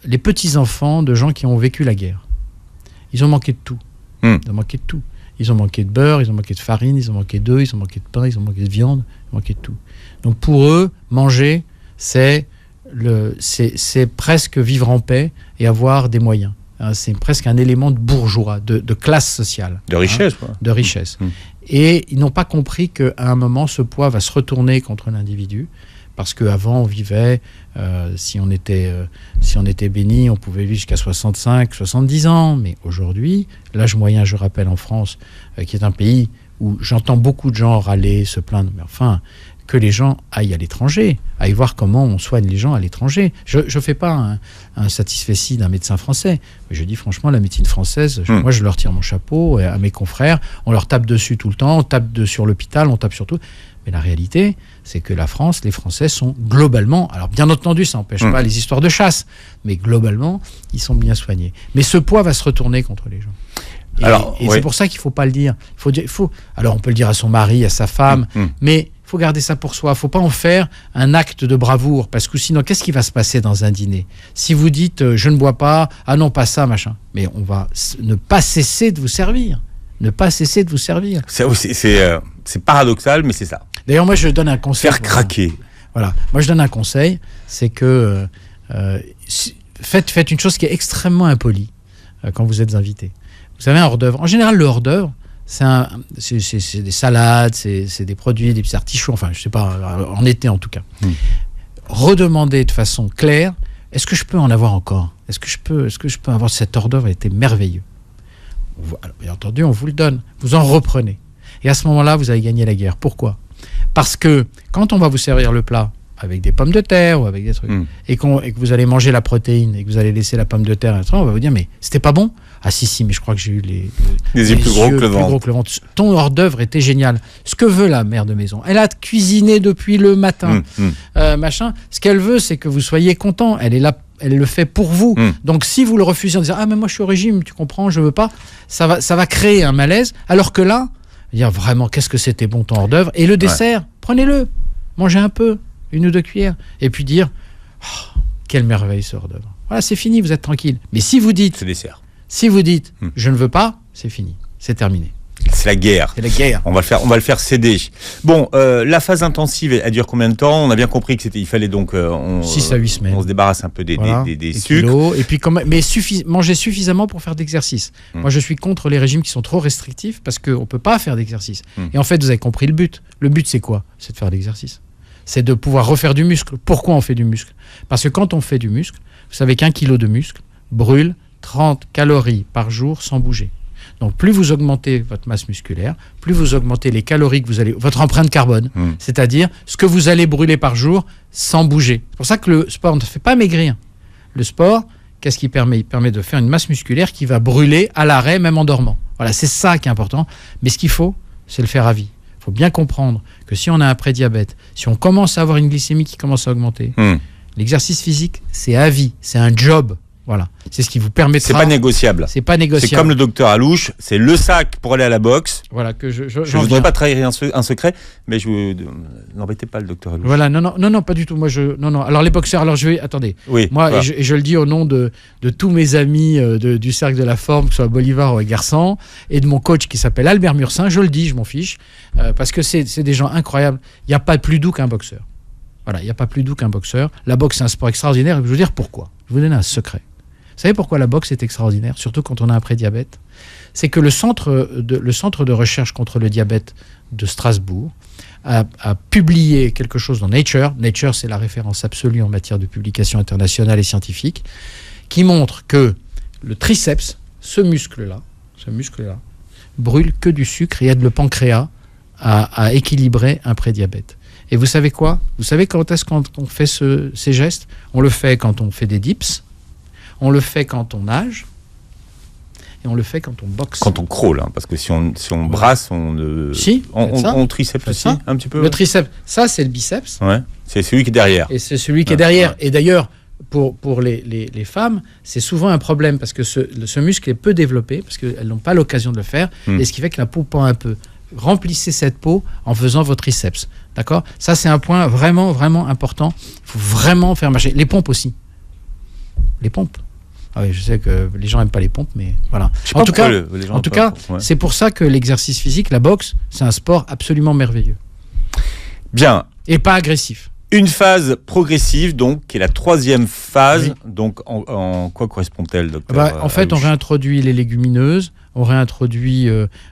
[SPEAKER 1] les petits-enfants de gens qui ont vécu la guerre. Ils ont manqué de tout. Ils ont manqué de tout. Ils ont manqué de beurre, ils ont manqué de farine, ils ont manqué d'œufs, ils ont manqué de pain, ils ont manqué de viande, ils ont manqué de tout. Donc pour eux, manger, c'est presque vivre en paix et avoir des moyens. C'est presque un élément de bourgeois, de classe sociale.
[SPEAKER 3] De richesse.
[SPEAKER 1] De richesse. Et ils n'ont pas compris qu'à un moment, ce poids va se retourner contre l'individu. Parce qu'avant, on vivait, si on était béni, on pouvait vivre jusqu'à 65, 70 ans. Mais aujourd'hui, l'âge moyen, je rappelle, en France, qui est un pays où j'entends beaucoup de gens râler, se plaindre, mais enfin, que les gens aillent à l'étranger, aillent voir comment on soigne les gens à l'étranger. Je ne fais pas un satisfecit d'un médecin français, mais je dis franchement, la médecine française, moi je leur tire mon chapeau à mes confrères, on leur tape dessus tout le temps, on tape sur l'hôpital, on tape sur tout. Mais la réalité, c'est que la France, les Français sont globalement, alors bien entendu, ça n'empêche pas les histoires de chasse, mais globalement, ils sont bien soignés. Mais ce poids va se retourner contre les gens. Et c'est pour ça qu'il ne faut pas le dire. Alors on peut le dire à son mari, à sa femme, mais il faut garder ça pour soi. Il ne faut pas en faire un acte de bravoure, parce que sinon, qu'est-ce qui va se passer dans un dîner ? Si vous dites « je ne bois pas »,« ah non, pas ça, machin », mais on va ne pas cesser de vous servir. Ne pas cesser de vous servir.
[SPEAKER 3] C'est paradoxal, mais c'est ça.
[SPEAKER 1] D'ailleurs, moi, je donne un conseil.
[SPEAKER 3] Faire craquer.
[SPEAKER 1] Voilà. Moi, je donne un conseil, c'est que faites une chose qui est extrêmement impolie quand vous êtes invité. Vous savez, un hors-d'œuvre. En général, le hors-d'œuvre, c'est des salades, c'est des produits, des petits artichauts, enfin, je sais pas, en été en tout cas. Redemandez de façon claire, est-ce que je peux en avoir encore ? Est-ce que je peux avoir cet hors-d'œuvre ? Il était merveilleux. Alors, bien entendu, on vous le donne. Vous en reprenez. Et à ce moment-là, vous avez gagné la guerre. Pourquoi ? Parce que quand on va vous servir le plat avec des pommes de terre ou avec des trucs, et que vous allez manger la protéine et que vous allez laisser la pomme de terre, on va vous dire, mais c'était pas bon ? Ah si, mais je crois que j'ai eu les
[SPEAKER 3] yeux plus gros que le ventre.
[SPEAKER 1] Ton hors-d'œuvre était génial. Ce que veut la mère de maison, elle a cuisiné depuis le matin, machin. Ce qu'elle veut, c'est que vous soyez content. Elle est là. Elle le fait pour vous. Donc, si vous le refusez en disant « Ah, mais moi, je suis au régime, tu comprends, je veux pas », ça va créer un malaise. Alors que là, dire vraiment, qu'est-ce que c'était bon ton hors-d'œuvre. Et le dessert, prenez-le, mangez un peu, 1 ou 2 cuillères. Et puis dire oh, « Quelle merveille ce hors-d'œuvre ». Voilà, c'est fini, vous êtes tranquille. Mais si vous dites « Je ne veux pas », c'est fini, c'est terminé.
[SPEAKER 3] C'est la guerre.
[SPEAKER 1] C'est la guerre.
[SPEAKER 3] On va le faire céder. Bon, la phase intensive, elle dure combien de temps ? On a bien compris qu'il fallait donc
[SPEAKER 1] 6 à 8 semaines.
[SPEAKER 3] On se débarrasse un peu des sucres.
[SPEAKER 1] Kilos, et puis mais manger suffisamment pour faire d'exercice. Moi, je suis contre les régimes qui sont trop restrictifs parce qu'on ne peut pas faire d'exercice. Et en fait, vous avez compris le but. Le but, c'est quoi ? C'est de faire de l'exercice. C'est de pouvoir refaire du muscle. Pourquoi on fait du muscle ? Parce que quand on fait du muscle, vous savez qu'1 kilo de muscle brûle 30 calories par jour sans bouger. Donc, plus vous augmentez votre masse musculaire, plus vous augmentez les calories que vous allez... Votre empreinte carbone, c'est-à-dire ce que vous allez brûler par jour sans bouger. C'est pour ça que le sport ne fait pas maigrir. Le sport, qu'est-ce qu'il permet ? Il permet de faire une masse musculaire qui va brûler à l'arrêt, même en dormant. Voilà, c'est ça qui est important. Mais ce qu'il faut, c'est le faire à vie. Il faut bien comprendre que si on a un prédiabète, si on commence à avoir une glycémie qui commence à augmenter, l'exercice physique, c'est à vie, c'est un job. Voilà, c'est ce qui vous permettra...
[SPEAKER 3] C'est pas négociable.
[SPEAKER 1] C'est pas négociable.
[SPEAKER 3] C'est comme le docteur Alouche, c'est le sac pour aller à la boxe.
[SPEAKER 1] Voilà, que je
[SPEAKER 3] ne voudrais pas trahir un secret, mais n'embêtez pas le docteur Alouche.
[SPEAKER 1] Voilà, non, pas du tout. Moi, non. Alors les boxeurs, attendez.
[SPEAKER 3] Oui,
[SPEAKER 1] moi, voilà. et je le dis au nom de tous mes amis du Cercle de la Forme, que ce soit Bolivar ou Garçon, et de mon coach qui s'appelle Albert Mursin, je le dis, je m'en fiche, parce que c'est des gens incroyables. Il n'y a pas plus doux qu'un boxeur. Voilà, il n'y a pas plus doux qu'un boxeur. La boxe, c'est un sport extraordinaire. Et je vais vous dire pourquoi. Je vais vous donner un secret. Vous savez pourquoi la boxe est extraordinaire, surtout quand on a un prédiabète? C'est que le centre de recherche contre le diabète de Strasbourg a publié quelque chose dans Nature. Nature, c'est la référence absolue en matière de publication internationale et scientifique, qui montre que le triceps, ce muscle-là, brûle que du sucre et aide le pancréas à équilibrer un prédiabète. Et vous savez quoi? Vous savez quand est-ce qu'on fait ces gestes? On le fait quand on fait des dips, on le fait quand on nage, et on le fait quand on boxe.
[SPEAKER 3] Quand on crawl, parce que si on brasse, on triceps aussi, un petit peu.
[SPEAKER 1] Le triceps, ça c'est le biceps.
[SPEAKER 3] Ouais. C'est celui qui est derrière.
[SPEAKER 1] Et c'est celui qui est derrière. Ouais. Et d'ailleurs, pour les femmes, c'est souvent un problème parce que ce muscle est peu développé, parce qu'elles n'ont pas l'occasion de le faire, et ce qui fait que la peau pend un peu. Remplissez cette peau en faisant vos triceps. D'accord? Ça, c'est un point vraiment, vraiment important. Il faut vraiment faire marcher. Les pompes aussi. Les pompes. Ah oui, je sais que les gens n'aiment pas les pompes, mais voilà. En tout cas, c'est pour ça que l'exercice physique, la boxe, c'est un sport absolument merveilleux.
[SPEAKER 3] Bien.
[SPEAKER 1] Et pas agressif.
[SPEAKER 3] Une phase progressive, donc, qui est la 3e phase. Oui. Donc, en quoi correspond-elle, docteur
[SPEAKER 1] En fait, on réintroduit les légumineuses, on réintroduit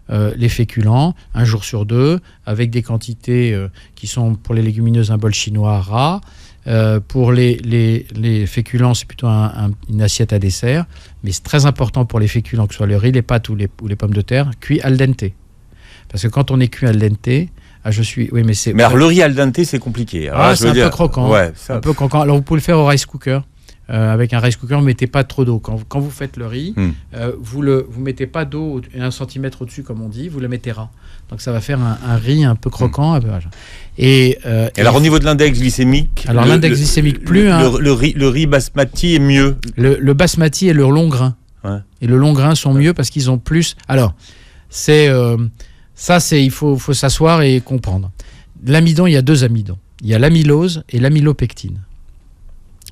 [SPEAKER 1] les féculents, 1 jour sur 2, avec des quantités qui sont, pour les légumineuses, un bol chinois ras. Pour les féculents, c'est plutôt une assiette à dessert. Mais c'est très important pour les féculents, que ce soit le riz, les pâtes ou les pommes de terre, cuit al dente. Parce que quand on est cuit al dente...
[SPEAKER 3] Mais alors, le riz al dente, c'est compliqué. Alors,
[SPEAKER 1] c'est un peu croquant. Ouais, un peu croquant. Alors, vous pouvez le faire au rice cooker. Avec un rice cooker, ne mettez pas trop d'eau. Quand vous faites le riz, vous mettez pas d'eau 1 centimètre au-dessus, comme on dit, vous le mettez ras. Donc, ça va faire un riz un peu croquant. Un peu, et
[SPEAKER 3] alors, au niveau de l'index glycémique, le riz basmati est mieux.
[SPEAKER 1] Le basmati et le long grain. Ouais. Et le long grain sont mieux parce qu'ils ont plus... Alors, il faut s'asseoir et comprendre. L'amidon, il y a 2 amidons. Il y a l'amylose et l'amylopectine.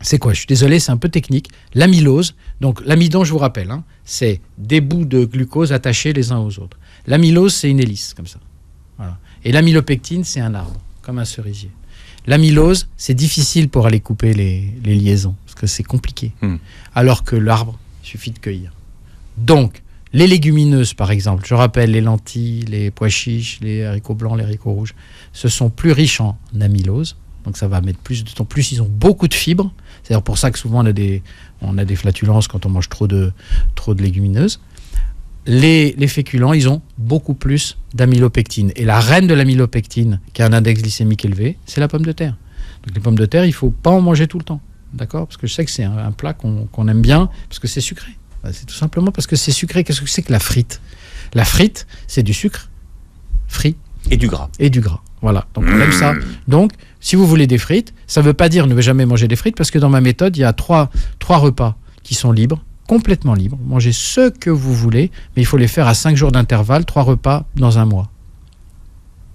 [SPEAKER 1] C'est quoi? Je suis désolé, c'est un peu technique. L'amylose, donc l'amidon, je vous rappelle, c'est des bouts de glucose attachés les uns aux autres. L'amylose, c'est une hélice, comme ça. Voilà. Et l'amylopectine, c'est un arbre, comme un cerisier. L'amylose, c'est difficile pour aller couper les liaisons, parce que c'est compliqué. Alors que l'arbre, il suffit de cueillir. Donc, les légumineuses, par exemple, je rappelle les lentilles, les pois chiches, les haricots blancs, les haricots rouges, ce sont plus riches en amylose. Donc ça va mettre plus de temps. Plus ils ont beaucoup de fibres. C'est d'ailleurs pour ça que souvent on a des flatulences quand on mange trop de légumineuses. Les féculents, ils ont beaucoup plus d'amylopectine. Et la reine de l'amylopectine, qui a un index glycémique élevé, c'est la pomme de terre. Donc les pommes de terre, il ne faut pas en manger tout le temps. D'accord? Parce que je sais que c'est un plat qu'on aime bien, parce que c'est sucré. C'est tout simplement parce que c'est sucré. Qu'est-ce que c'est que la frite? La frite, c'est du sucre frit.
[SPEAKER 3] Et du gras.
[SPEAKER 1] Et du gras. Voilà. Donc on aime ça. Donc, si vous voulez des frites, ça ne veut pas dire ne jamais manger des frites, parce que dans ma méthode, il y a trois repas qui sont libres, complètement libres. Mangez ce que vous voulez, mais il faut les faire à 5 jours d'intervalle, 3 repas dans un mois.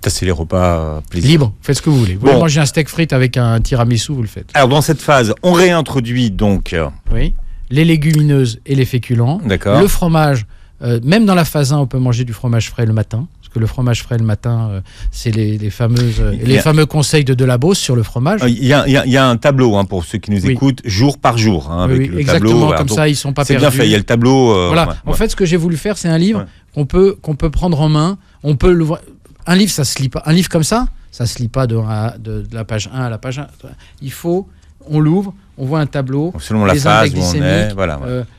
[SPEAKER 3] Ça, c'est les repas plaisir.
[SPEAKER 1] Libre, faites ce que vous voulez. Vous voulez manger un steak frites avec un tiramisu, vous le faites.
[SPEAKER 3] Alors, dans cette phase, on réintroduit donc...
[SPEAKER 1] Oui. Les légumineuses et les féculents.
[SPEAKER 3] D'accord.
[SPEAKER 1] Le fromage, même dans la phase 1, on peut manger du fromage frais le matin. Parce que le fromage frais le matin, c'est les fameux conseils de Delabos sur le fromage.
[SPEAKER 3] Il y a un tableau pour ceux qui nous écoutent, jour par jour. Avec le
[SPEAKER 1] exactement,
[SPEAKER 3] tableau,
[SPEAKER 1] comme ça, ils ne sont pas perdus.
[SPEAKER 3] C'est bien fait, il y a le tableau.
[SPEAKER 1] En fait, ce que j'ai voulu faire, c'est un livre qu'on peut prendre en main. On peut le voir. Un livre, ça ne se lit pas. Un livre comme ça ne se lit pas de la page 1 à la page 1. On l'ouvre, on voit un tableau,
[SPEAKER 3] selon la phase où on est,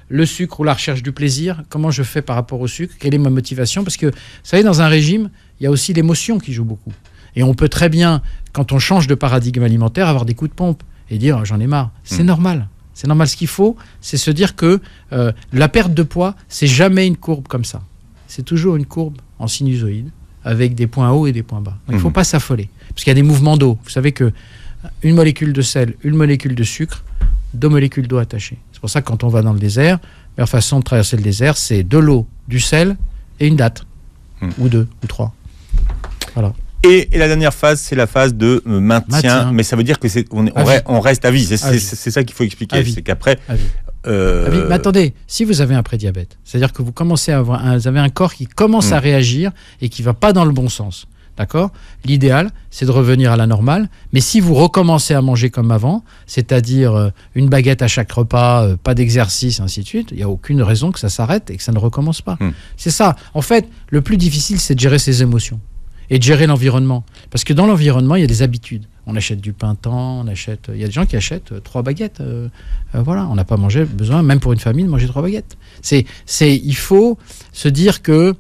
[SPEAKER 1] le sucre ou la recherche du plaisir, comment je fais par rapport au sucre, quelle est ma motivation, parce que, vous savez, dans un régime, il y a aussi l'émotion qui joue beaucoup. Et on peut très bien, quand on change de paradigme alimentaire, avoir des coups de pompe et dire j'en ai marre. C'est normal. C'est normal. Ce qu'il faut, c'est se dire que la perte de poids, c'est jamais une courbe comme ça. C'est toujours une courbe en sinusoïde, avec des points hauts et des points bas. Donc, il ne faut pas s'affoler, parce qu'il y a des mouvements d'eau. Vous savez que une molécule de sel, une molécule de sucre, 2 molécules d'eau attachées. C'est pour ça que quand on va dans le désert, la meilleure façon de traverser le désert, c'est de l'eau, du sel et une date. Ou 2, ou 3. Voilà.
[SPEAKER 3] Et la dernière phase, c'est la phase de maintien. Mais ça veut dire que on reste à vie. C'est ça qu'il faut expliquer. C'est qu'après...
[SPEAKER 1] Mais attendez, si vous avez un prédiabète, c'est-à-dire que vous avez un corps qui commence à réagir et qui ne va pas dans le bon sens. d'accord ? L'idéal, c'est de revenir à la normale. Mais si vous recommencez à manger comme avant, c'est-à-dire une baguette à chaque repas, pas d'exercice, ainsi de suite, il n'y a aucune raison que ça s'arrête et que ça ne recommence pas. C'est ça. En fait, le plus difficile, c'est de gérer ses émotions et de gérer l'environnement. Parce que dans l'environnement, il y a des habitudes. On achète du pain-temps, il y a des gens qui achètent 3 baguettes. Voilà, on n'a pas besoin, même pour une famille, de manger 3 baguettes. Il faut se dire que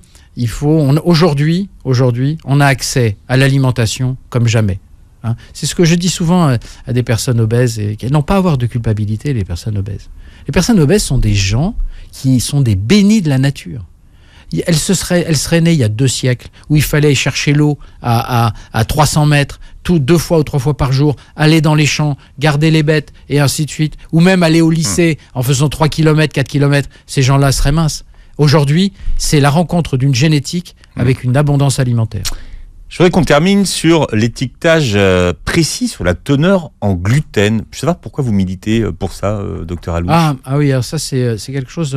[SPEAKER 1] aujourd'hui, on a accès à l'alimentation comme jamais. Hein. C'est ce que je dis souvent à des personnes obèses et qui n'ont pas à avoir de culpabilité, les personnes obèses. Les personnes obèses sont des gens qui sont des bénis de la nature. Elle serait née il y a 2 siècles, où il fallait chercher l'eau à 300 mètres, 2 fois ou 3 fois par jour, aller dans les champs, garder les bêtes, et ainsi de suite. Ou même aller au lycée en faisant 3 km, 4 km. Ces gens-là seraient minces. Aujourd'hui, c'est la rencontre d'une génétique avec une abondance alimentaire.
[SPEAKER 3] Je voudrais qu'on termine sur l'étiquetage précis sur la teneur en gluten. Je ne sais pas pourquoi vous militez pour ça, docteur Alouche.
[SPEAKER 1] Ah oui, alors ça c'est quelque chose...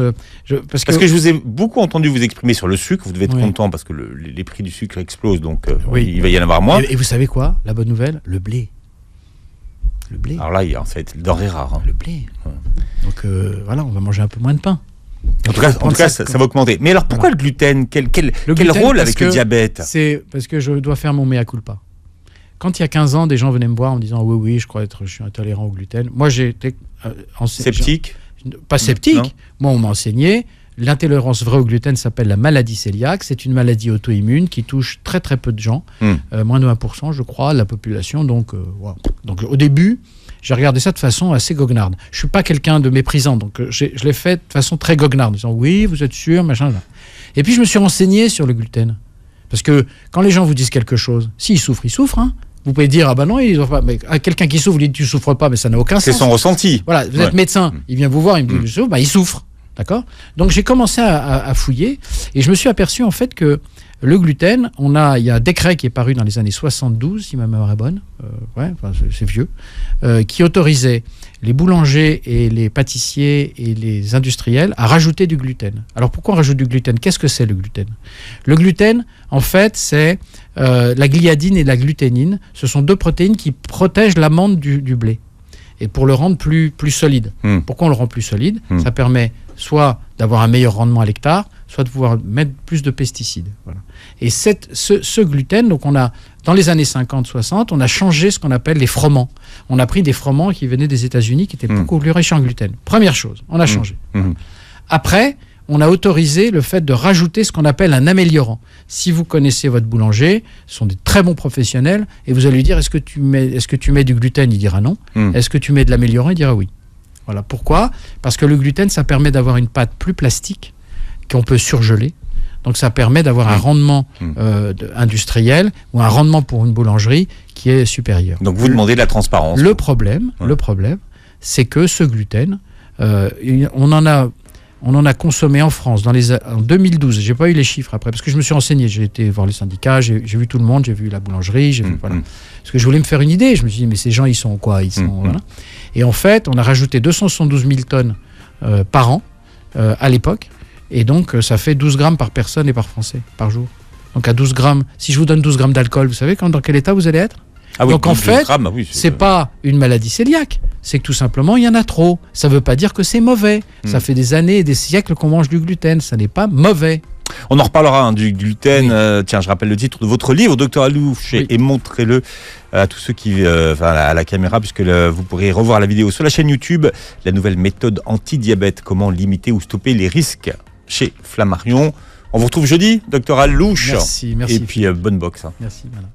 [SPEAKER 3] Parce que je vous ai beaucoup entendu vous exprimer sur le sucre. Vous devez être content parce que les prix du sucre explosent, donc il va y en avoir moins.
[SPEAKER 1] Et vous savez quoi ? La bonne nouvelle, le blé. Le blé.
[SPEAKER 3] Alors là, ça va être denrée rare. Hein.
[SPEAKER 1] Le blé. Ouais. Donc voilà, on va manger un peu moins de pain.
[SPEAKER 3] En tout cas, ça va augmenter. Mais alors, pourquoi le gluten ? Quel rôle avec le diabète ?
[SPEAKER 1] C'est parce que je dois faire mon mea culpa. Quand il y a 15 ans, des gens venaient me voir en me disant « Oui, je suis intolérant au gluten ». Moi, j'étais...
[SPEAKER 3] Sceptique ?
[SPEAKER 1] Pas sceptique.
[SPEAKER 3] Non.
[SPEAKER 1] Moi, on m'a enseigné. L'intolérance vraie au gluten s'appelle la maladie cœliaque. C'est une maladie auto-immune qui touche très, très peu de gens. Moins de 1%, je crois, de la population. Donc, voilà. Donc au début... J'ai regardé ça de façon assez goguenarde. Je ne suis pas quelqu'un de méprisant, donc je l'ai fait de façon très goguenarde, en disant oui, vous êtes sûr, machin. Là. Et puis je me suis renseigné sur le gluten. Parce que quand les gens vous disent quelque chose, s'ils souffrent, ils souffrent. Hein. Vous pouvez dire, ah ben non, ils souffrent pas. Mais quelqu'un qui souffre, il dit, tu souffres pas, mais ça n'a aucun sens.
[SPEAKER 3] C'est son ressenti.
[SPEAKER 1] Voilà, vous êtes médecin, il vient vous voir, il me dit, il souffre. D'accord ? Donc j'ai commencé à fouiller et je me suis aperçu en fait que le gluten, il y a un décret qui est paru dans les années 72, si ma mémoire est bonne, c'est vieux, qui autorisait les boulangers et les pâtissiers et les industriels à rajouter du gluten. Alors pourquoi on rajoute du gluten ? Qu'est-ce que c'est le gluten ? Le gluten, en fait, c'est la gliadine et la gluténine. Ce sont 2 protéines qui protègent l'amande du blé. Et pour le rendre plus solide. Pourquoi on le rend plus solide ? Ça permet soit d'avoir un meilleur rendement à l'hectare, soit de pouvoir mettre plus de pesticides. Voilà. Et ce gluten, donc dans les années 50-60, on a changé ce qu'on appelle les froment. On a pris des froment qui venaient des États-Unis, qui étaient beaucoup plus riches en gluten. Première chose, on a changé. Après, on a autorisé le fait de rajouter ce qu'on appelle un améliorant. Si vous connaissez votre boulanger, ce sont des très bons professionnels, et vous allez lui dire, est-ce que tu mets du gluten ? Il dira non. Est-ce que tu mets de l'améliorant ? Il dira oui. Voilà. Pourquoi ? Parce que le gluten, ça permet d'avoir une pâte plus plastique, qu'on peut surgeler. Donc ça permet d'avoir un rendement industriel ou un rendement pour une boulangerie qui est supérieur. Donc
[SPEAKER 3] vous demandez de la transparence.
[SPEAKER 1] Le problème, c'est que ce gluten, on en a consommé en France en 2012. J'ai pas eu les chiffres après parce que je me suis renseigné. J'ai été voir les syndicats, j'ai vu tout le monde, j'ai vu la boulangerie, voilà. Parce que je voulais me faire une idée. Je me suis dit mais ces gens ils sont quoi ? Voilà. Et en fait, on a rajouté 272 000 tonnes par an à l'époque. Et donc, ça fait 12 grammes par personne et par Français, par jour. Donc, à 12 grammes, si je vous donne 12 grammes d'alcool, vous savez dans quel état vous allez être ? Donc, en fait, c'est pas une maladie cœliaque. C'est que tout simplement, il y en a trop. Ça ne veut pas dire que c'est mauvais. Ça fait des années et des siècles qu'on mange du gluten. Ça n'est pas mauvais.
[SPEAKER 3] On en reparlera du gluten. Tiens, je rappelle le titre de votre livre, Docteur Alouche, et montrez-le à tous ceux qui, à la caméra, puisque vous pourrez revoir la vidéo sur la chaîne YouTube. La nouvelle méthode anti-diabète, comment limiter ou stopper les risques chez Flammarion. On vous retrouve jeudi, Docteur Alouche.
[SPEAKER 1] Merci.
[SPEAKER 3] Et puis bonne boxe.
[SPEAKER 1] Merci. Voilà.